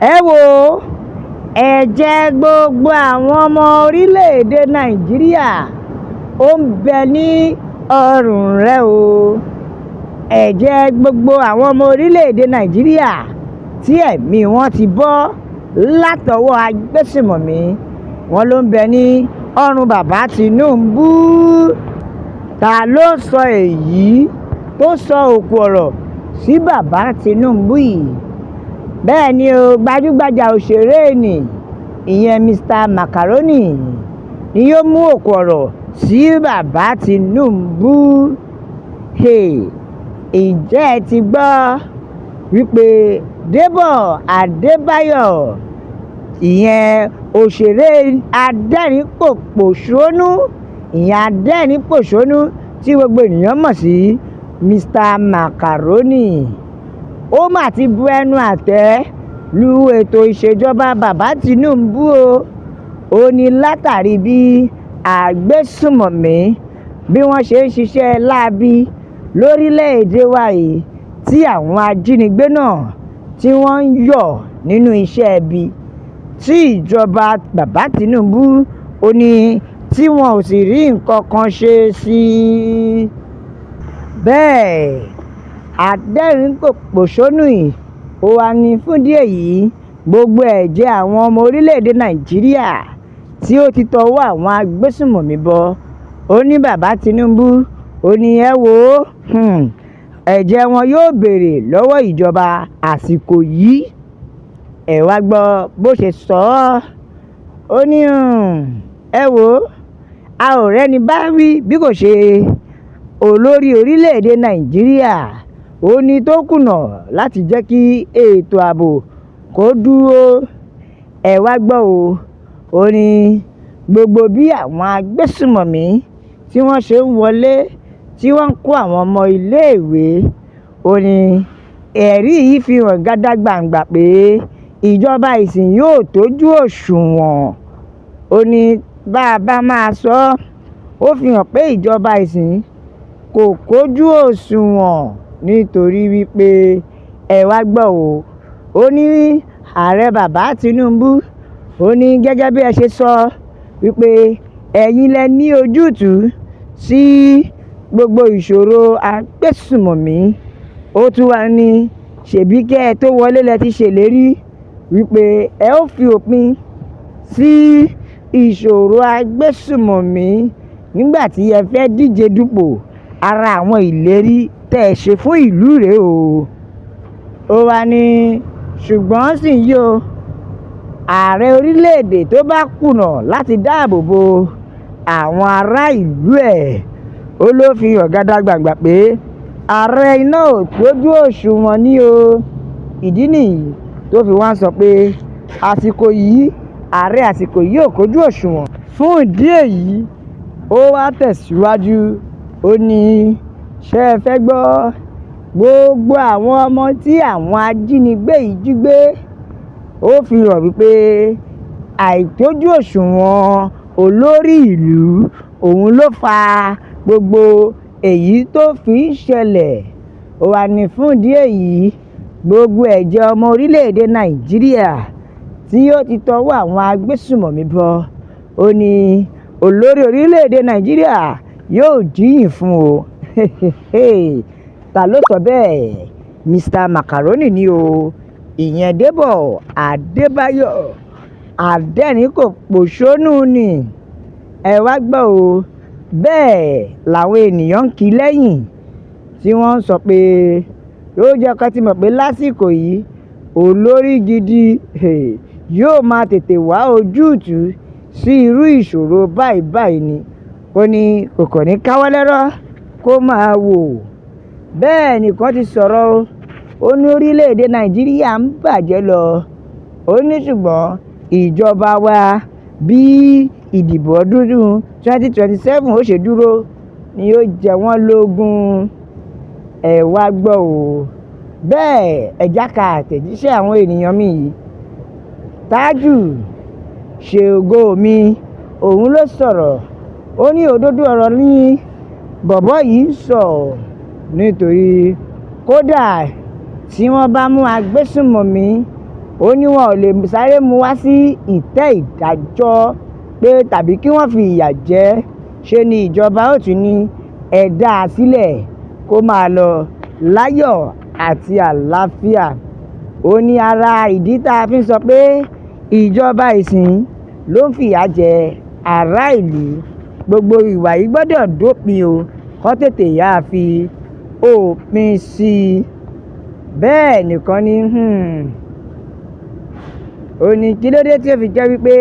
ẹ wo ẹ̀jẹ̀ gbogbo àwọn ọmọ orílẹ̀-èdè nàìjíríà ó ń bẹ ní ọrùn rẹ o. ẹ̀jẹ̀ gbogbo àwọn ọmọ orílẹ̀-èdè nàìjíríà tí ẹ̀mí wọn ti bọ́ látọwọ́ agbésùnmọ̀mí wọn ló ń bẹ ní ọrùn bàbá Tinubu. Ta ló sọ èyí tó sọ òkú ọ̀rọ̀ sí bàbá Tinubu yìí? bẹ́ẹ̀ ni o, gbajúgbajà òṣèré ni ìyẹn Mr. Macaroni ni yóò mú òkú ọ̀rọ̀ sí bàbá Tinubu. Ǹjẹ́ ẹ ti gbọ́ wípé Débọ̀ Adébáyọ̀ ìyẹn òṣèré adẹ́rìn-pòṣónú tí gbogbo ènìyàn mọ̀ sí Mr. Macaroni, ó mà ti bu ẹnu àtẹ́ lu ètò ìṣèjọba bàbá Tinubu o. ó ní látàrí bí àgbésùnmọ̀mí bí wọ́n ṣe ń ṣiṣẹ́ láabi lórílẹ̀‐èdè wa yìí tí àwọn ajínigbé náà tí wọ́n ń yọ̀ nínú iṣẹ́ ibi tí ìjọba bàbá Tinubu ó ní tí wọn ò sì rí nǹkan kan ṣe sí i. bẹ́ẹ̀ adẹ́rìn-pòṣónú yìí ó wà ní fúndìí èyí gbogbo ẹ̀jẹ̀ àwọn ọmọ orílẹ̀-èdè nàìjíríà tí ó ti tọwọ́ àwọn agbésùnmọ̀mí bọ́ ó ní bàbá Tinubu ó ní ẹ wò ó ẹ̀jẹ̀ wọn yóò béèrè lọ́wọ́ ìjọba àsìkò yìí. ẹ wá gbọ́ bó ṣe sọ ọ́. ó ní ẹ wò ó a ò rẹ́ni bá wí bí kò ṣe olórí orílẹ̀-èdè nàìjíríà ó ní tó kùnà láti jẹ́ kí ètò ààbò kó dúró. ẹ wá gbọ́ o, ó ní gbogbo bí àwọn agbésùnmọ̀mí tí wọ́n ṣe ń wọlé tí wọ́n ń kó àwọn ọmọ iléèwé, ó ní ẹ̀rí yìí fi hàn gàdàgbàǹgbà pé ìjọba ìsìn yóò tójú òṣùwọ̀n. ó ní bá a bá máa sọ ó fi hàn pé ìjọba ìsìn kò kójú òṣùwọ̀n nítorí wípé ẹ wá gbọ́ o, ó ní ààrẹ bàbá Tinubu ó ní gẹ́gẹ́ bí ẹ ṣe sọ wípé ẹ̀yin lẹ ní ojútùú sí gbogbo ìṣòro agbésùnmọ̀mí. ó tún wá ní ṣèbí kẹ́ ẹ tó wọlé lẹ ti ṣèlérí wípé ẹ ó fi òpin sí ìṣòro agbésùnmọ̀mí nígbà tí ẹ fẹ́ díje dupò. ara àwọn ìlérí tẹ́ ẹ ṣe fún ìlú rèé o. ó wá ní ṣùgbọ́n sì yí o, ààrẹ orílẹ̀-èdè tó bá kùnà láti dáàbò bo àwọn ará ìlú ẹ̀ ó ló fi hàn gàdàgbàǹgbà pé ààrẹ iná ò tójú òṣùwọ̀n ní o. ìdí nìyí tó fi wá sọ pé ààrẹ àsìkò yìí ò kójú òṣùwọ̀n. fún ìdí èyí ó wá tẹ̀síwájú ó ní ṣé ẹ fẹ́ gbọ́ gbogbo àwọn ọmọ tí àwọn ajínigbé yìí jí gbé. ó fi hàn wípé àìtójú òṣùwọ̀n olórí ìlú òun ló fa gbogbo èyí tó fi ń ṣẹlẹ̀. ó wà ní fún ìdí èyí gbogbo ẹ̀jẹ̀ ọmọ orílẹ̀-èdè nàìjíríà tí ó ti tọwọ́ àwọn agbésùnmọ̀mí bọ́ ó ní olórí orílẹ̀-èdè nàìjíríà yóò jíyìn fún o. ta ló sọ bẹ́ẹ̀? Mr. Macaroni ni o, ìyẹn Débọ̀ Adébáyọ̀ adẹ́rìn-pòṣónú ni. ẹ wá gbọ́ o, bẹ́ẹ̀ làwọn ènìyàn ń kí lẹ́yìn tí wọ́n ń sọ pé yóò jẹ́ ká ti mọ̀ pé lásìkò yìí olórí gidi yóò máa tètè wá ojútùú sí irú ìṣòro báyìí ni. ó ní kòkò ní káwọ́ lẹ́rọ̀ kó máa wò. bẹ́ẹ̀ nìkan ti sọ̀rọ̀ o, ó ní orílẹ̀-èdè nàìjíríà ń bàjẹ́ lọ. ó ní ṣùgbọ́n ìjọba wa bí ìdìbò ọdún 2027 ó ṣe dúró ni yóò jẹ wọ́n lógún. ẹ wá gbọ́ o, bẹ́ẹ̀ ẹ̀já ka àtẹ̀jíṣẹ́ àwọn ènìyàn mi yìí. Tájù ṣègò mi òun ló sọ̀rọ̀, ó ní òdodo ọ̀rọ̀ ní bọ̀bọ́ yìí ń sọ nítorí kódà tí wọ́n bá mú agbésùnmọ̀mí ó ní wọn ò lè sáré mú wá sí ìtẹ́ ìdájọ́ pé tàbí kí wọ́n fi ìyà jẹ ẹ́, ṣe ni ìjọba ó tún ní ẹ dá a sílẹ̀ kó máa lọ láyọ̀ àti àlàáfíà. Ó ní ara ìdí tá a fi ń sọ pé ìjọba ìsìn ló ń fìyà jẹ ará ìlú, gbogbo ìwà yìí gbọ́dọ̀ dópin o, kó tètè yáa fi òpin sí i. Bẹ́ẹ̀ nìkan ni ó ní kí ló dé tí ó fi jẹ́ wípé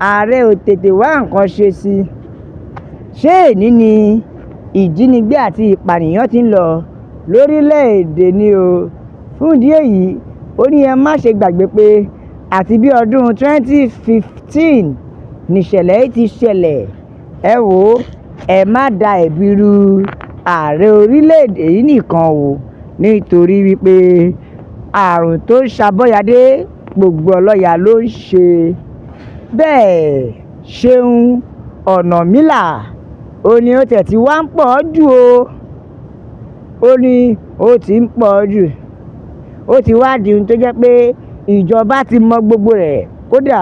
ààrẹ ò tètè wá nǹkan ṣe sí i. Ṣé èní ni ìjínigbé àti ìpànìyàn ti ń lọ lórílẹ̀‐èdè ni o? Fún ìdí èyí, ó ní ẹ má ṣe gbàgbé pé àti bí ọdún 2015 nìṣẹ̀lẹ̀ yìí ti ṣẹlẹ̀. Ẹ wò ó, ẹ má da ẹ̀bi ru ààrẹ orílẹ̀‐èdè yìí nìkan o, nítorí wípé àrùn tó ń ṣàbọ̀yàdé gbogbo ọlọ́yà ló ń ṣe. Bẹ́ẹ̀ Ṣeun Ọ̀nàmílà ó ní ó tẹ̀ tí wá ń pọ̀ jù o. Ó ní ó ti ń pọ̀ jù, ó ti wá di ohun tó jẹ́ pé ìjọba ti mọ gbogbo rẹ̀, kódà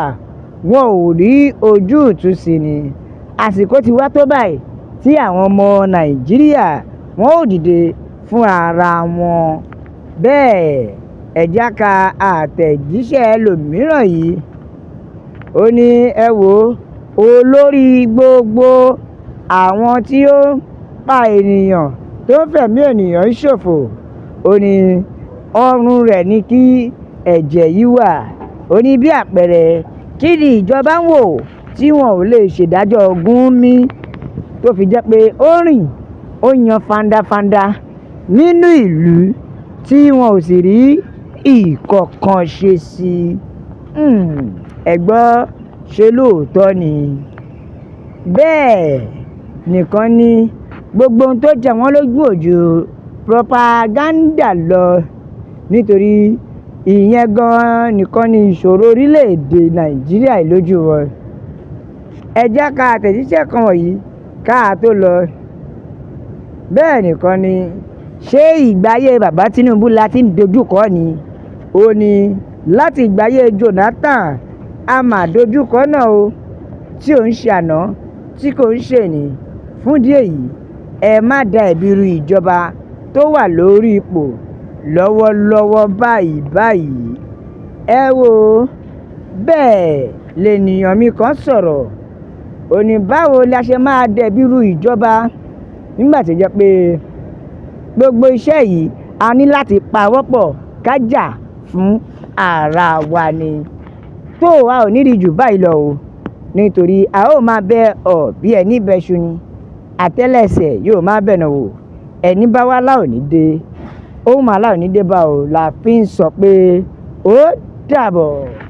wọn ò rí ojútùú sí ni. Àsìkò ti wá tó báyìí tí àwọn ọmọ Nàìjíríà wọn ò dìde fún ara wọn. Bẹ́ẹ̀ ẹ já ka àtẹ̀jíṣẹ́ ẹlòmíràn yìí. Ó ní ẹ wò ó, olórí gbogbo àwọn tí ó ń pa ènìyàn tó ń fẹ̀mí ènìyàn ṣòfò, ó ní ọrùn rẹ̀ ní kí ẹ̀jẹ̀ yìí wà. Ó ní bí àpẹẹrẹ, kí ni ìjọba ń wò tí wọn ò lè ṣèdájọ́ Gúnmi tó fi jẹ́ pé ó rìn ó yan fandafanda nínú ìlú tí wọn ò sì rí ìkọ̀kan ṣe sí i. Ẹ gbọ́, ṣe lóòótọ́ ni? Bẹ́ẹ̀ nìkan ni gbogbo ohun tó jẹ wọ́n lójú òjò propaganda lọ, nítorí ìyẹn gan-an nìkan ni ìṣòro orílẹ̀‐èdè Nàìjíríà lójú wọn. Ẹ já ka àtẹ̀jíṣẹ́ kan wọ̀nyí ká tó lọ. Bẹ́ẹ̀ nìkan ni, ṣé ìgbáyé bàbá Tinubu la ti ń dojúkọ ni? Ó ní láti ìgbáyé Jonathan a máa dojúkọ náà o, tí ò ń ṣe àná tí kò ń ṣe ní. Fún ìdí èyí, ẹ má da ẹ̀bi ru ìjọba tó wà lórí ipò lọ́wọ́lọ́wọ́ báyìí. Ẹ wò ó, bẹ́ẹ̀ lènìyàn mi kan sọ̀rọ̀. Ó ní báwo la ṣe máa dẹ̀bi ru ìjọba nígbà tó jẹ́ pé gbogbo iṣẹ́ yìí a ní láti pawọ́pọ̀ ká jà fún ara wa ni. Tó a ò ní rí jù báyìí lọ o, nítorí a ó máa bẹ bí ẹni bẹṣu ni, àtẹ́lẹsẹ̀ yóò máa bẹ̀nà wò, ẹni bá wá láò ní dé, ohun màá láò ní dé bá o la fi ń sọ pé ó dàbọ̀.